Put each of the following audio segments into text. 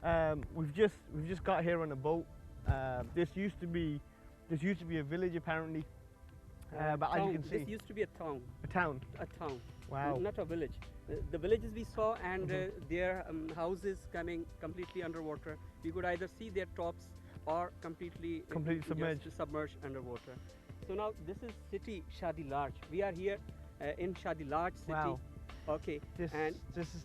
We've just got here on a boat. This used to be a village apparently, but as you can see, this used to be a town. a town. A town. Wow. Not a village. The villages we saw and Mhm. their houses coming completely underwater. We could either see their tops or completely Completely submerged. just submerged underwater. So now this is city Shadi Large. We are here in Shadi Large city. Wow. Okay. This And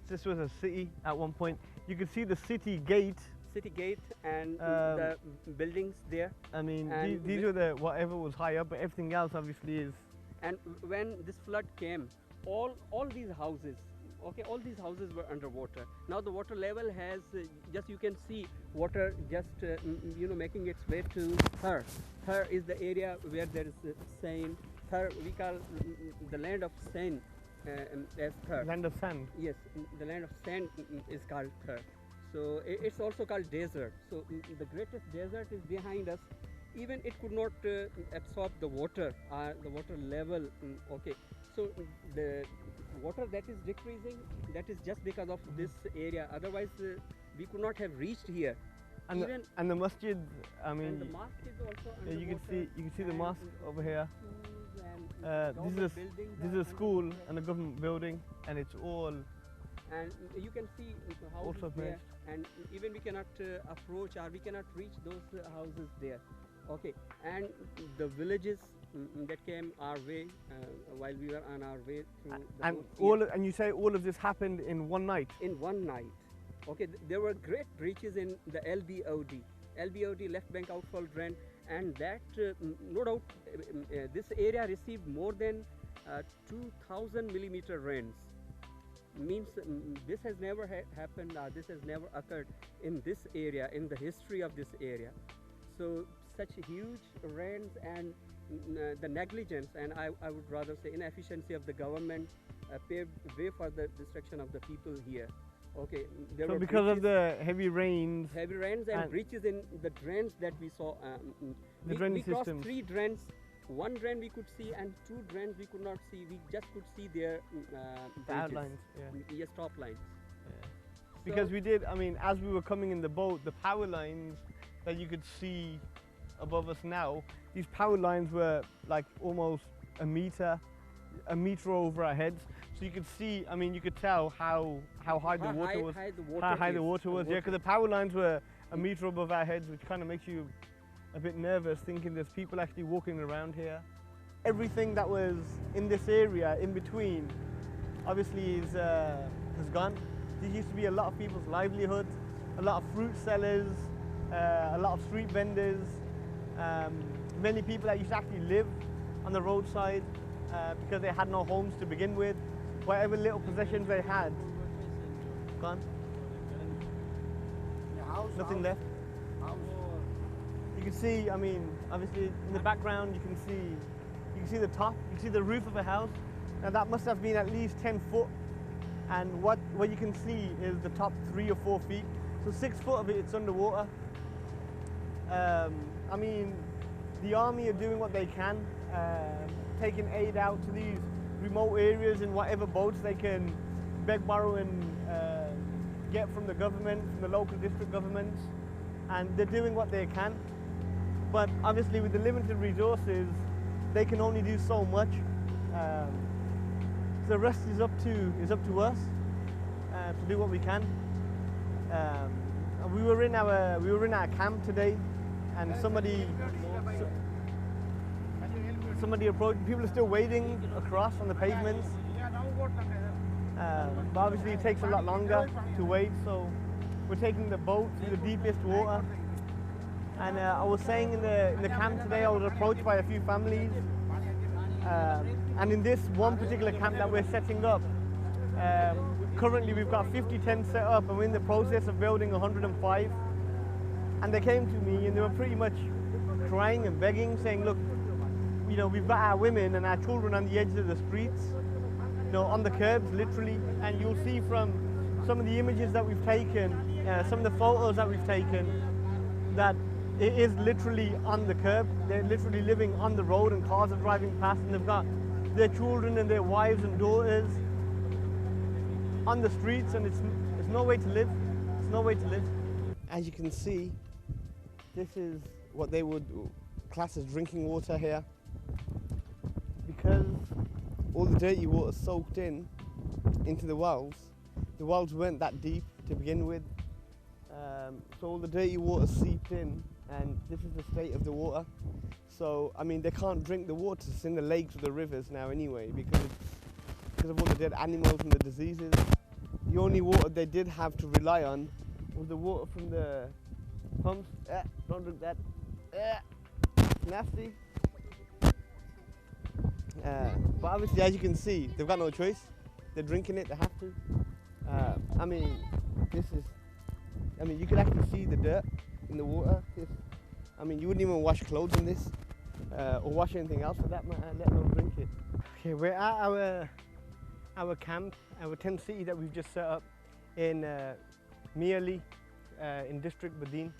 this was a city at one point. You could see the city gate. city gate and Um, the buildings there. I mean, And these were the whatever was high up, but everything else obviously is. And when this flood came, all these houses, okay, all these houses were underwater. Now the water level has just, you can see water just making its way to Thar. Thar is the area where there is sand. Thar we call the land of sand as Thar. Land of sand. Yes, the land of sand is called Thar. So it's also called desert. So the greatest desert is behind us. Even it could not absorb the water level. Okay, so the water that is decreasing, that is just because of this area. Otherwise, we could not have reached here. And Even the masjid. I mean, and the mosque is also yeah, you can underwater, see the and mosque over here. schools and This government buildings is are a school underwater. and a government building, and it's all And you can see houses submerged. there, and even we cannot approach or we cannot reach those houses there. Okay, and the villages that came our way while we were on our way through the and boat here. and you say all of this happened in one night. In one night. Okay, there were great breaches in the LBOD, left bank outfall drain, and that no doubt this area received more than 2000 millimeter rains. Means this has never happened, this has never occurred in this area, in the history of this area. So such huge rains and the negligence, and I would rather say inefficiency of the government paved way for the destruction of the people here. Okay, there So were because of breaches, the heavy rains, heavy rains and and- breaches in the drains that we saw. The We drainage crossed systems. 3 drains. One drain we could see and 2 drains we could not see. We just could see their the bridges. outlines, yeah. Yes, top lines. Because So- we did, I mean, as we were coming in the boat, the power lines that you could see above us now, these power lines were like almost a meter over our heads. So you could see, I mean, you could tell how high the water was, high the water how high the is, water was. Yeah, because the power lines were a meter above our heads, which kind of makes you a bit nervous thinking there's people actually walking around here. Everything that was in this area in between obviously is gone. There used to be a lot of people's livelihoods, a lot of fruit sellers, a lot of street vendors, many people that used to actually live on the roadside because they had no homes to begin with. Whatever little possessions they had, gone. Nothing left. You can see, I mean, obviously in the background you can see the top, you can see the roof of a house. Now that must have been at least 10 foot, and what you can see is the top 3 or 4 feet. So 6 foot of it's underwater. I mean, the army are doing what they can, taking aid out to these remote areas in whatever boats they can beg, borrow and get from the government, from the local district governments, and they're doing what they can. But obviously with the limited resources, they can only do so much. The rest is up to us to do what we can. We were in our camp today, and somebody approached. People are still waiting across on the pavements. But obviously it takes a lot longer to wait, so we're taking the boat through the deepest water. And I was saying in the camp today, I was approached by a few families. And in this one particular camp that we're setting up, currently we've got 50 tents set up, and we're in the process of building 105. And they came to me and they were pretty much crying and begging, saying, look, you know, we've got our women and our children on the edges of the streets, you know, on the curbs, literally. And you'll see from some of the images that we've taken, some of the photos that we've taken, that it is literally on the curb. They're literally living on the road, and cars are driving past, and they've got their children and their wives and daughters on the streets, and it's no way to live. It's no way to live. as you can see, this is what they would class as drinking water here. Because all the dirty water soaked into the wells weren't that deep to begin with. So all the dirty water seeped in, and this is the state of the water. So, I mean, they can't drink the water that's in the lakes or the rivers now anyway, because of all the dead animals and the diseases. The only water they did have to rely on was the water from the pumps. Don't drink that. Nasty. But obviously, as you can see, they've got no choice. They're drinking it, they have to. I mean, you could actually see the dirt in the water. I mean, you wouldn't even wash clothes in this, or wash anything else for that matter, let alone drink it. Okay, we're at our camp, our tent city that we've just set up in Miali, in District Badin.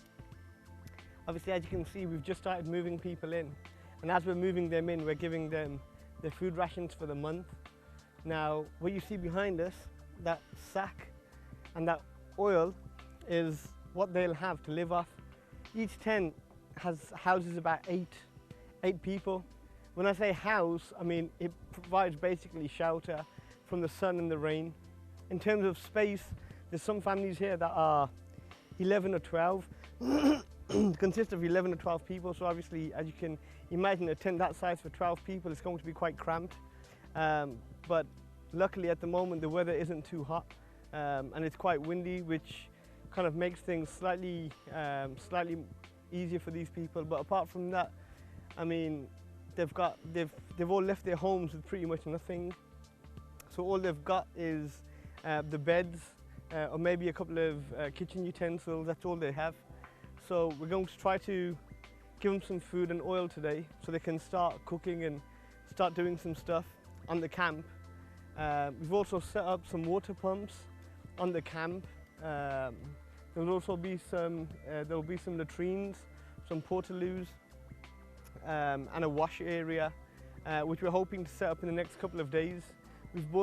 Obviously, as you can see, we've just started moving people in, and as we're moving them in, we're giving them their food rations for the month. Now, what you see behind us, that sack and that oil, is what they'll have to live off. Each tent houses about eight people. When I say house, I mean it provides basically shelter from the sun and the rain. In terms of space, there's some families here that are 11 or 12, consist of 11 or 12 people. So obviously, as you can imagine, a tent that size for 12 people is going to be quite cramped. But luckily at the moment the weather isn't too hot, and it's quite windy, which kind of makes things slightly easier for these people. But apart from that, I mean, they've all left their homes with pretty much nothing. So all they've got is the beds, or maybe a couple of kitchen utensils. That's all they have. So we're going to try to give them some food and oil today, so they can start cooking and start doing some stuff on the camp. We've also set up some water pumps on the camp. There'll also be some latrines, some portaloos, and a wash area, which we're hoping to set up in the next couple of days. We've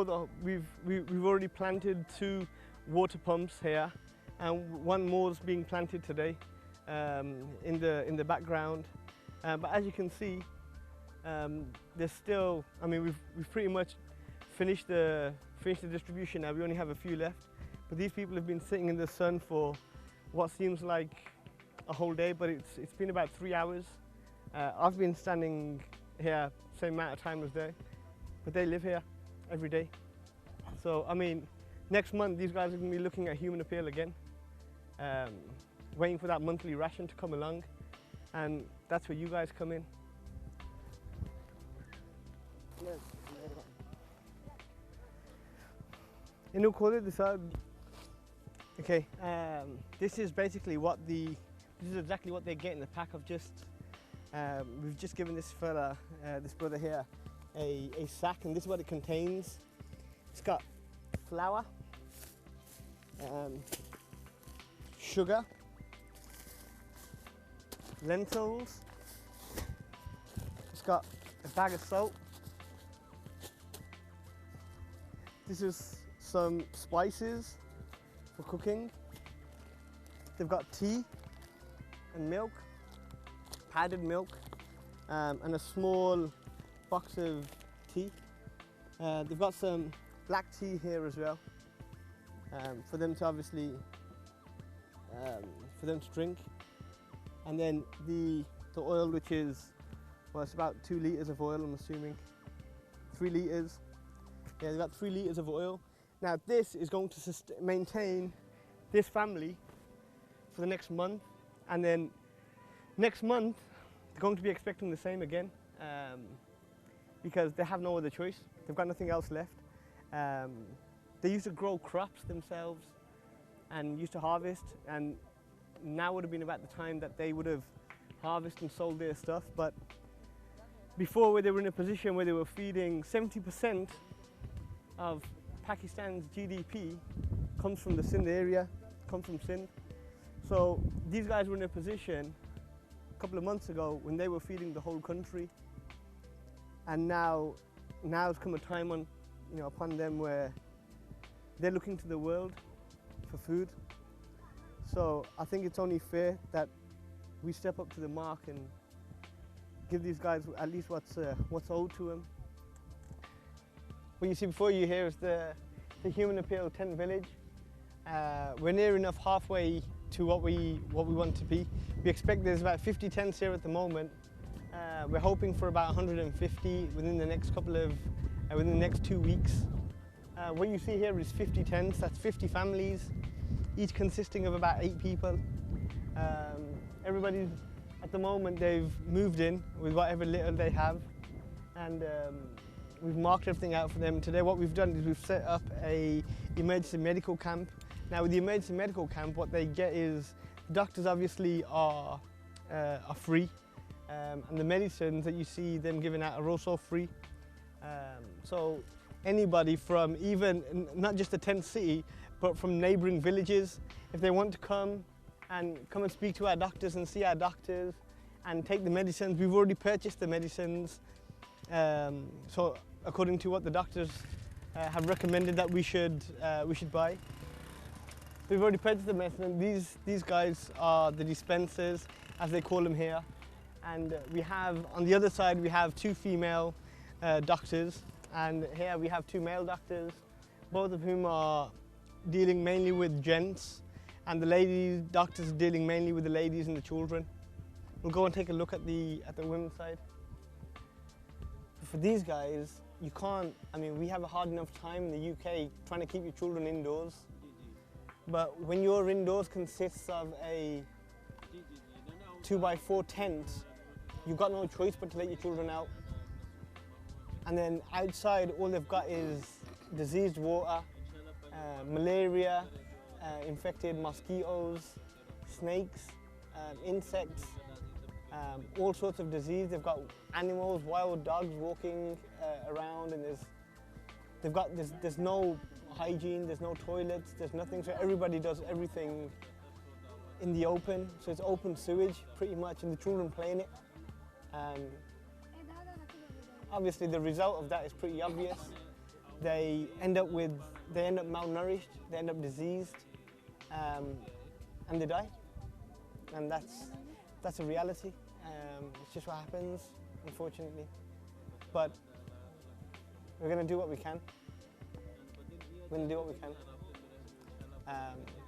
already planted 2 water pumps here, and one more is being planted today in the background. But as you can see, there's still. I mean, we've pretty much finished the distribution now. We only have a few left. But these people have been sitting in the sun for what seems like a whole day, but it's been about 3 hours. I've been standing here same amount of time as they, but they live here every day. So I mean, next month these guys are going to be looking at human appeal again, waiting for that monthly ration to come along, and that's where you guys come in. Okay, this is basically this is exactly what they get in the pack. We've just given this fella, this brother here, a sack, and this is what it contains. It's got flour, sugar, lentils. It's got a bag of salt. This is some spices for cooking. They've got tea and milk, powdered milk, and a small box of tea. They've got some black tea here as well, for them to obviously drink. And then the oil, which is, well, it's about 2 litres of oil, I'm assuming. 3 litres. Yeah, they've got 3 litres of oil. Now this is going to maintain this family for the next month, and then next month they're going to be expecting the same again, because they have no other choice. They've got nothing else left. They used to grow crops themselves and used to harvest, and now would have been about the time that they would have harvested and sold their stuff. But before, where they were in a position where they were feeding 70% of Pakistan's GDP comes from the Sindh area, comes from Sindh. So these guys were in a position a couple of months ago when they were feeding the whole country, and now's come a time upon them where they're looking to the world for food. So I think it's only fair that we step up to the mark and give these guys at least what's owed to them. What you see before you here is the Human Appeal tent village. We're near enough halfway to what we want to be. We expect there's about 50 tents here at the moment. We're hoping for about 150 within the next within the next 2 weeks. What you see here is 50 tents. That's 50 families, each consisting of about 8 people. Everybody's at the moment they've moved in with whatever little they have, and we've marked everything out for them. Today what we've done is we've set up a emergency medical camp. Now with the emergency medical camp, what they get is, the doctors obviously are free, and the medicines that you see them giving out are also free. So anybody from even, not just the tent city, but from neighbouring villages, if they want to come and speak to our doctors and see our doctors and take the medicines, we've already purchased the medicines. So according to what the doctors have recommended that we should buy. We've already purchased the medicine. These guys are the dispensers, as they call them here. And we have, on the other side, we have 2 female doctors, and here we have 2 male doctors, both of whom are dealing mainly with gents, and the lady doctors are dealing mainly with the ladies and the children. We'll go and take a look at the women's side. For these guys, you can't, I mean, we have a hard enough time in the UK trying to keep your children indoors. But when your indoors consists of a 2x4 tent, you've got no choice but to let your children out. And then outside, all they've got is diseased water, malaria, infected mosquitoes, snakes, insects, all sorts of disease. They've got animals, wild dogs walking around, and there's no hygiene, there's no toilets, there's nothing. So everybody does everything in the open. So it's open sewage pretty much, and the children play in it. Obviously, the result of that is pretty obvious. They end up malnourished, they end up diseased, and they die. And that's a reality. It's just what happens, unfortunately. But we're going to do what we can. We're going to do what we can.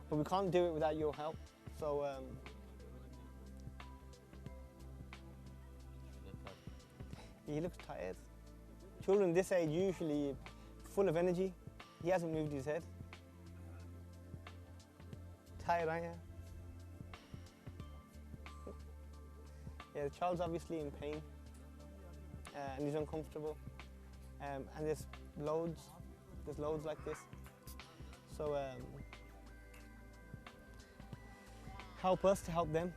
But we can't do it without your help. So he looks tired. Children this age usually full of energy. He hasn't moved his head. Tired, aren't you? Yeah, the child's obviously in pain, and he's uncomfortable. And there's loads like this. So help us to help them.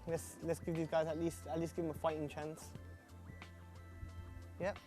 Let's give these guys at least give them a fighting chance. Yep.